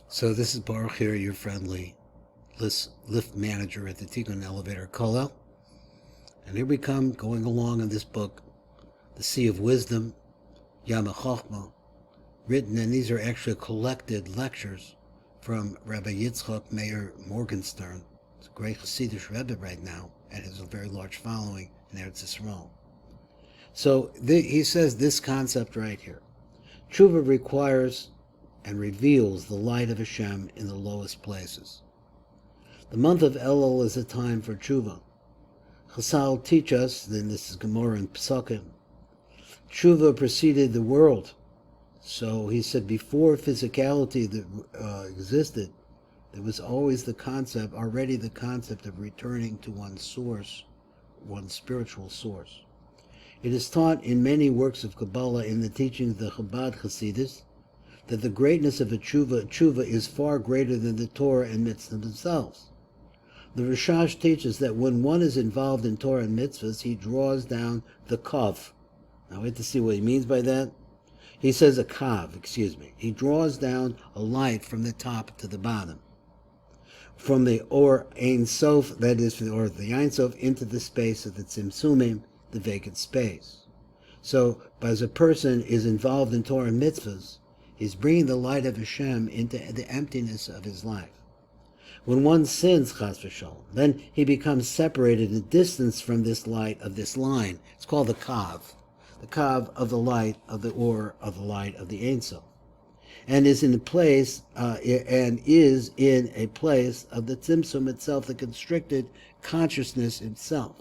So this is Baruch here, your friendly lift manager at the Tikkun Elevator Kollel. And here we come, going along in this book, The Sea of Wisdom, Yam HaChochmah, written, and these are actually collected lectures from Rabbi Yitzchak Meir Morgenstern. It's a great Hasidic Rebbe right now, and has a very large following in Eretz Yisrael. So he says this concept right here. Teshuva requires and reveals the light of Hashem in the lowest places. The month of Elul is a time for Teshuva. Chazal teach us, then this is Gemara and Pesukim, Teshuva preceded the world. So he said before physicality that existed, there was always already the concept of returning to one's source, one's spiritual source. It is taught in many works of Kabbalah in the teachings of the Chabad Hasidus that the greatness of a tshuva is far greater than the Torah and mitzvahs themselves. The Rishash teaches that when one is involved in Torah and mitzvahs, he draws down the kav. Now we have to see what he means by that. He says a kav, He draws down a light from the top to the bottom. From the Or Ein Sof, that is, or the Ein Sof, into the space of the Tzimtzumim, the vacant space. So, as a person is involved in Torah and mitzvahs, he's bringing the light of Hashem into the emptiness of his life. When one sins, chas v'shalom, then he becomes separated and distanced from this light of this line. It's called the kav of the light of the Or of the light of the Ein Sof, and is in a place of the Tzimtzum itself, the constricted consciousness itself,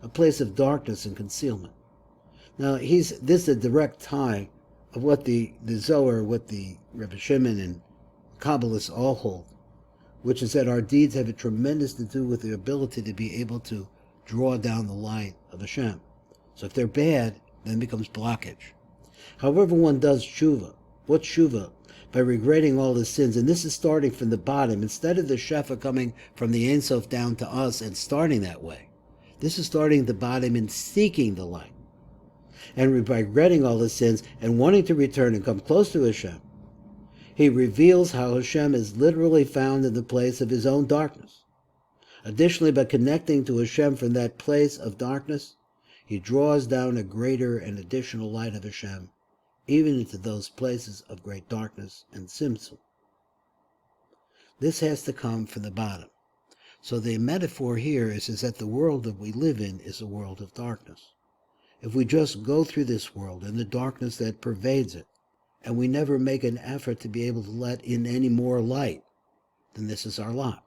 a place of darkness and concealment. Now, this is a direct tie of what the Zohar, what the Rebbe Shimon and Kabbalists all hold, which is that our deeds have a tremendous to do with the ability to be able to draw down the light of Hashem. So if they're bad, then it becomes blockage. However one does tshuva, what's tshuva? By regretting all his sins, and this is starting from the bottom, instead of the shefa coming from the Ein Sof down to us and starting that way. This is starting at the bottom and seeking the light. And by regretting all his sins and wanting to return and come close to Hashem, he reveals how Hashem is literally found in the place of his own darkness. Additionally, by connecting to Hashem from that place of darkness, he draws down a greater and additional light of Hashem, even into those places of great darkness and tzimtzum. This has to come from the bottom. So the metaphor here is that the world that we live in is a world of darkness. If we just go through this world and the darkness that pervades it, and we never make an effort to be able to let in any more light, then this is our lot.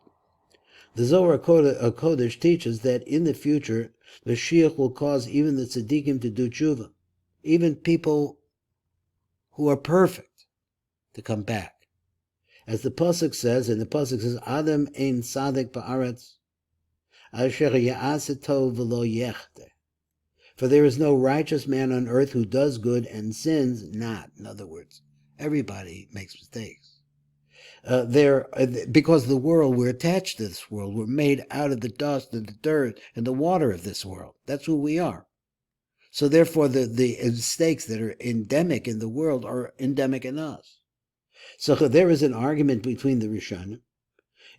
The Zohar Kodesh teaches that in the future, the Mashiach will cause even the tzaddikim to do tshuva, even people who are perfect, to come back. As the Pasuk says, Adam ein tzadik ba'aretz, asher ya'aseh tov v'lo yechte. For there is no righteous man on earth who does good and sins not. In other words, everybody makes mistakes. Because the world, we're attached to this world. We're made out of the dust and the dirt and the water of this world. That's who we are. So therefore, the mistakes that are endemic in the world are endemic in us. So there is an argument between the Rishonim.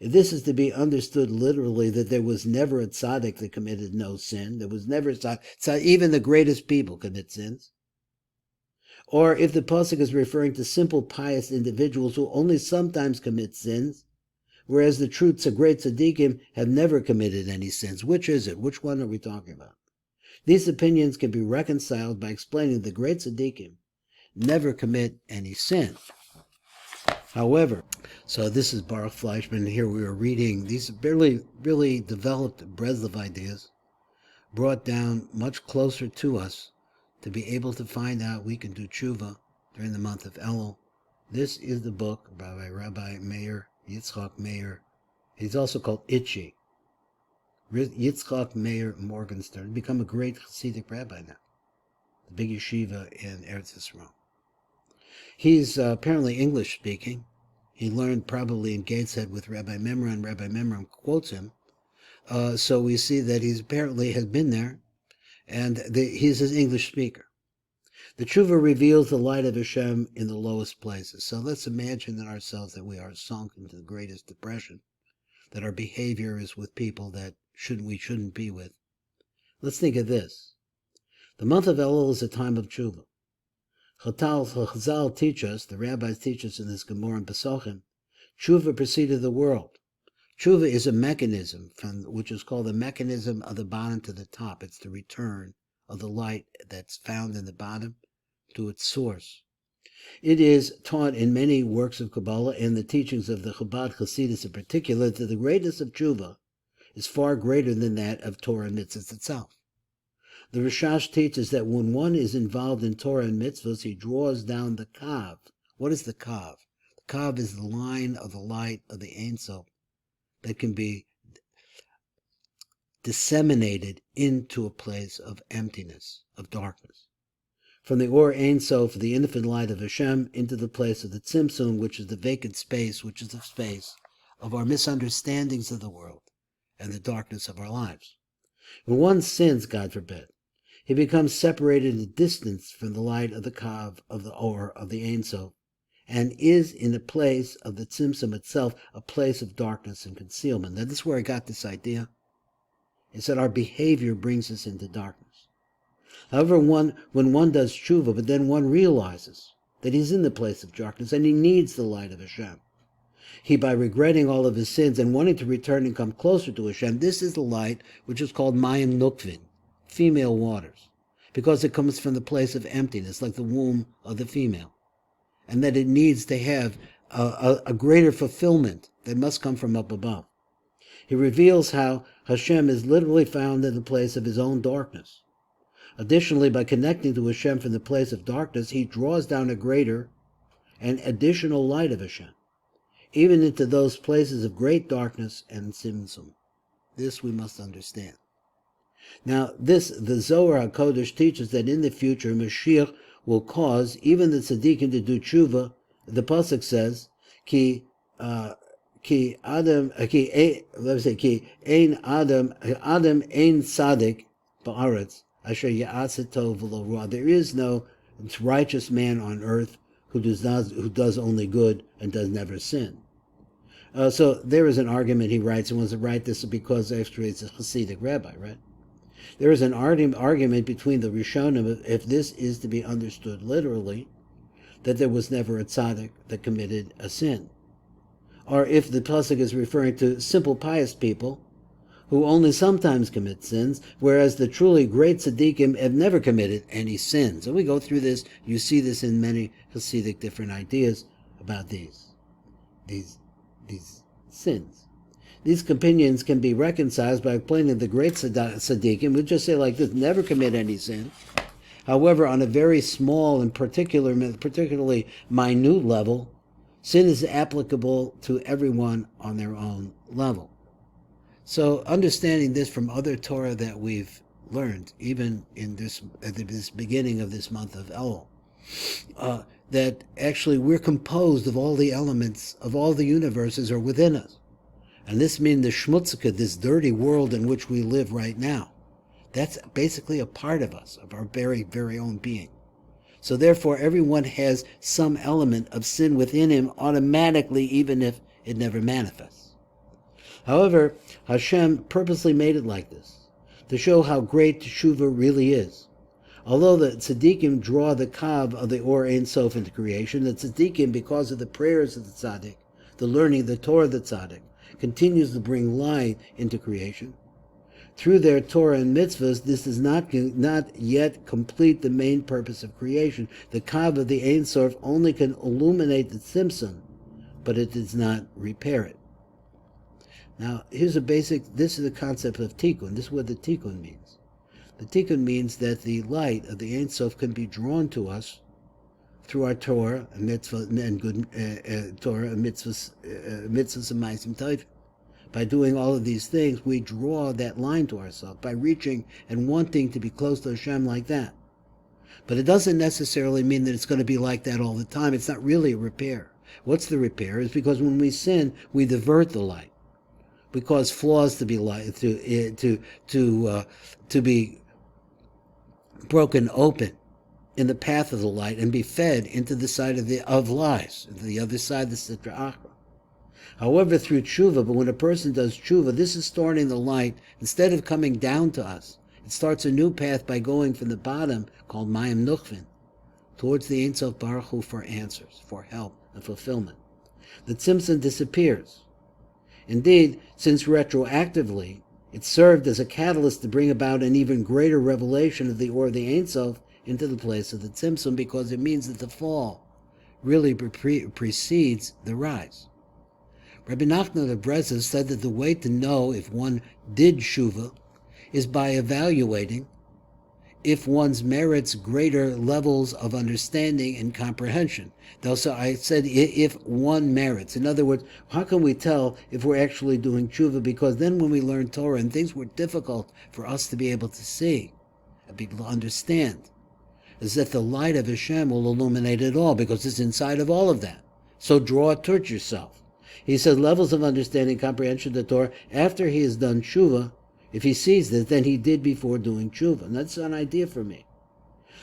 This is to be understood literally, that there was never a tzaddik that committed no sin. There was never a tzaddik. Even the greatest people commit sins. Or if the pasuk is referring to simple pious individuals who only sometimes commit sins, whereas the true great tzaddikim have never committed any sins. Which is it? Which one are we talking about? These opinions can be reconciled by explaining the great tzaddikim never commit any sin. However, so this is Baruch Fleischman. Here we are reading these really developed Breslov ideas, brought down much closer to us to be able to find out we can do tshuva during the month of Elul. This is the book by Rabbi Meir, Yitzchak Meir. He's also called Itchy. Yitzchak Meir Morgenstern. Become a great Hasidic rabbi now. The big yeshiva in Eretz Yisrael. He's apparently English speaking. He learned probably in Gateshead with Rabbi Memron. Rabbi Memron quotes him. So we see that he's apparently has been there, and he's an English speaker. The Teshuva reveals the light of Hashem in the lowest places. So let's imagine in ourselves that we are sunk into the greatest depression, that our behavior is with people that we shouldn't be with. Let's think of this. The month of Elul is a time of Teshuva. Chazal teach us, the rabbis teach us in this Gemara and Pesachim, Teshuva preceded the world. Teshuva is a mechanism which is called the mechanism of the bottom to the top. It's the return of the light that's found in the bottom to its source. It is taught in many works of Kabbalah and the teachings of the Chabad Hasidus in particular that the greatness of Teshuva is far greater than that of Torah and mitzvahs itself. The Rishash teaches that when one is involved in Torah and mitzvahs, he draws down the kav. What is the kav? The kav is the line of the light of the Ein Sof that can be disseminated into a place of emptiness, of darkness. From the Or Ein Sof, the infinite light of Hashem, into the place of the Tzimtzum, which is the vacant space, which is the space of our misunderstandings of the world and the darkness of our lives. When one sins, God forbid, he becomes separated and distanced from the light of the Kav, of the Or, of the Ein Sof, and is in the place of the Tzimtzum itself, a place of darkness and concealment. Now, this is where I got this idea. It's that our behavior brings us into darkness. However, when one does tshuva, but then one realizes that he's in the place of darkness and he needs the light of Hashem, he, by regretting all of his sins and wanting to return and come closer to Hashem, this is the light which is called Mayim Nukvin, female waters, because it comes from the place of emptiness, like the womb of the female, and that it needs to have a greater fulfillment that must come from up above. He reveals how Hashem is literally found in the place of his own darkness. Additionally, by connecting to Hashem from the place of darkness, he draws down a greater and additional light of Hashem, even into those places of great darkness and tzimtzum. This we must understand. Now, the Zohar HaKodesh teaches that in the future, Mashiach will cause even the tzaddikim to do tshuva. The pasuk says, "Ki Adam ein tzaddik ba'aretz asher ya'aseh tov v'lo ra." There is no righteous man on earth who does only good and does never sin. So there is an argument, he writes, and wants to write this because actually it's a Hasidic rabbi, right? There is an argument between the Rishonim, if this is to be understood literally, that there was never a tzaddik that committed a sin, or if the pasuk is referring to simple pious people who only sometimes commit sins, whereas the truly great tzaddikim have never committed any sins. So we go through this. You see this in many Hasidic different ideas about these sins. These opinions can be reconciled by explaining the great tzaddikim. We just say like this: never commit any sin. However, on a very small and particularly minute level, sin is applicable to everyone on their own level. So understanding this from other Torah that we've learned, even in at this beginning of this month of Elul, that actually we're composed of all the elements of all the universes are within us. And this means the shmutzika, this dirty world in which we live right now, that's basically a part of us, of our very, very own being. So therefore, everyone has some element of sin within him automatically, even if it never manifests. However, Hashem purposely made it like this, to show how great Teshuva really is. Although the tzaddikim draw the kav of the Or Ein Sof into creation, the tzaddikim, because of the prayers of the tzaddik, the learning of the Torah of the tzaddik, continues to bring light into creation. Through their Torah and mitzvahs, this does not yet complete the main purpose of creation. The kav of the Ein Sof only can illuminate the tzimtzum, but it does not repair it. Now, this is the concept of tikkun. This is what the tikkun means. The tikkun means that the light of the Ein Sof can be drawn to us through our Torah and mitzvah and good Torah and mitzvahs and ma'asim tovim. By doing all of these things, we draw that line to ourselves by reaching and wanting to be close to Hashem like that. But it doesn't necessarily mean that it's going to be like that all the time. It's not really a repair. What's the repair? Is because when we sin, we divert the light. We cause flaws to be to be broken open in the path of the light and be fed into the side of lies, the other side, the Sitra Achra. However, through tshuva, but when a person does tshuva, this is starting the light. Instead of coming down to us, it starts a new path by going from the bottom, called Mayim Nuchvin, towards the Ein Sof Baruch Hu for answers, for help and fulfillment. The Tzimtzum disappears. Indeed, since retroactively, it served as a catalyst to bring about an even greater revelation of the Or of the Ein Sof into the place of the Tzimtzum, because it means that the fall really precedes the rise. Rabbi Nachman of Breslov said that the way to know if one did tshuva is by evaluating if one's merits greater levels of understanding and comprehension. So I said if one merits. In other words, how can we tell if we're actually doing tshuva? Because then when we learn Torah and things were difficult for us to be able to see and be able to understand, is that the light of Hashem will illuminate it all, because it's inside of all of that. So draw it towards yourself. He said levels of understanding, comprehension of the Torah, after he has done tshuva, if he sees this, then he did before doing tshuva. And that's an idea for me.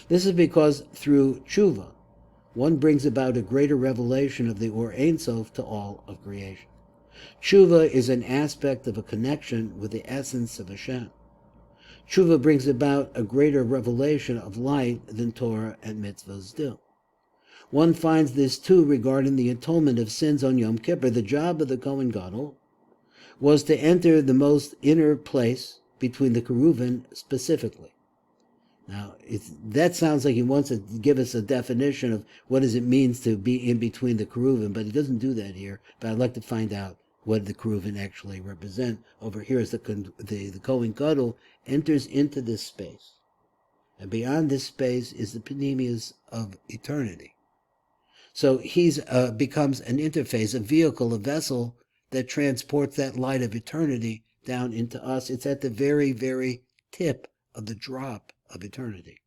This is because through tshuva, one brings about a greater revelation of the Or Ein Sof to all of creation. Tshuva is an aspect of a connection with the essence of Hashem. Tshuva brings about a greater revelation of light than Torah and mitzvahs do. One finds this too regarding the atonement of sins on Yom Kippur. The job of the Kohen Gadol was to enter the most inner place between the Keruvim specifically. Now, that sounds like he wants to give us a definition of what does it means to be in between the Keruvim, but he doesn't do that here. But I'd like to find out what the Keruvim actually represent. Over here is the Kohen Gadol enters into this space. And beyond this space is the Panemius of eternity. So he becomes an interface, a vehicle, a vessel that transports that light of eternity down into us. It's at the very, very tip of the drop of eternity.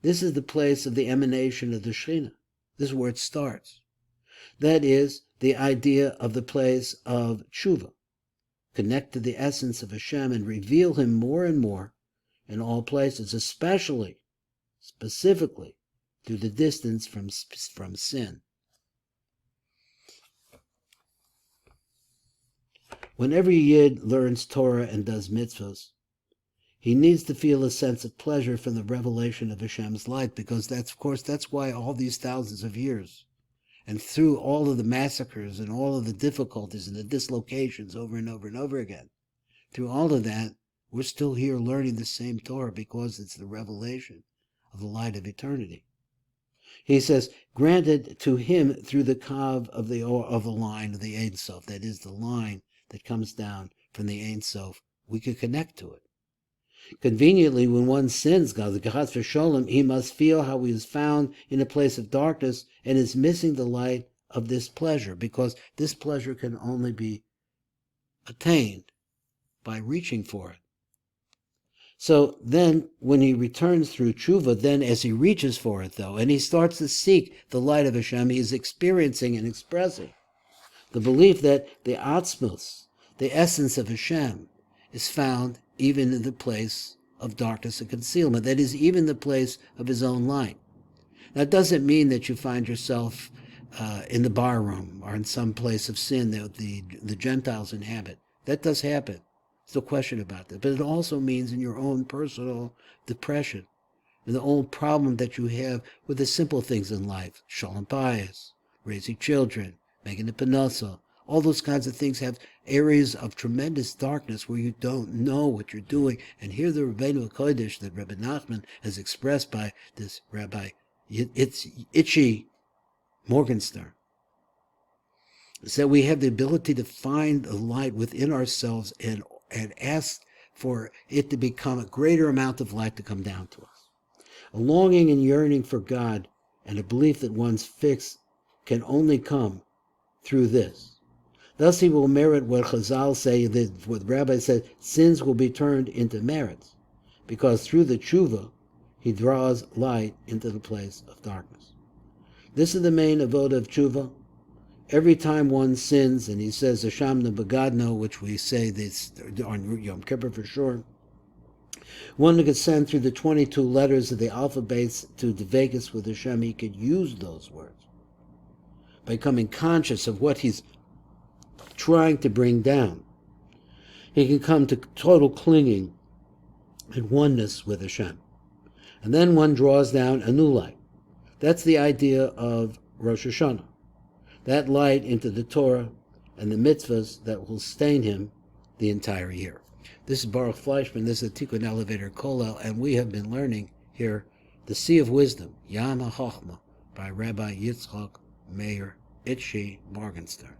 This is the place of the emanation of the Shekhinah. This is where it starts. That is the idea of the place of tshuva. Connect to the essence of Hashem and reveal him more and more in all places, especially, specifically, through the distance from sin. Whenever a Yid learns Torah and does mitzvahs, he needs to feel a sense of pleasure from the revelation of Hashem's light, because that's why all these thousands of years, and through all of the massacres and all of the difficulties and the dislocations over and over and over again, through all of that, we're still here learning the same Torah, because it's the revelation of the light of eternity. He says, granted to him through the kav of the line of the Ein Sof, that is the line that comes down from the Ein Sof, we could connect to it. Conveniently, when one sins, God, the Chas v'Sholem, he must feel how he is found in a place of darkness and is missing the light of this pleasure, because this pleasure can only be attained by reaching for it. So then, when he returns through tshuva, then as he reaches for it, though, and he starts to seek the light of Hashem, he is experiencing and expressing the belief that the atzmos, the essence of Hashem, is found even in the place of darkness and concealment. That is, even the place of his own light. That doesn't mean that you find yourself in the bar room or in some place of sin that the Gentiles inhabit. That does happen. There's no question about that. But it also means in your own personal depression, and the old problem that you have with the simple things in life, shalom bayis, raising children, making the panasa, all those kinds of things have areas of tremendous darkness where you don't know what you're doing. And here the Rabbeinu HaKodesh that Rabbi Nachman has expressed by this Rabbi Itchy Morgenstern is that we have the ability to find the light within ourselves and ask for it to become a greater amount of light to come down to us. A longing and yearning for God and a belief that one's fix can only come through this. Thus he will merit what Chazal say, that what the Rabbi said, sins will be turned into merits, because through the tshuva, he draws light into the place of darkness. This is the main avoda of tshuva. Every time one sins, and he says, Hashamna Bagadno, which we say this on Yom Kippur for sure, One who could send through the 22 letters of the alphabet to Dvekas with Hashem, he could use those words. By becoming conscious of what he's trying to bring down, he can come to total clinging and oneness with Hashem. And then one draws down a new light. That's the idea of Rosh Hashanah. That light into the Torah and the mitzvahs that will sustain him the entire year. This is Baruch Fleischman, this is the Tikkun Elevator Kollel, and we have been learning here the Sea of Wisdom, Yam HaChochmah, by Rabbi Yitzchak Meir Itchi Morgenstern.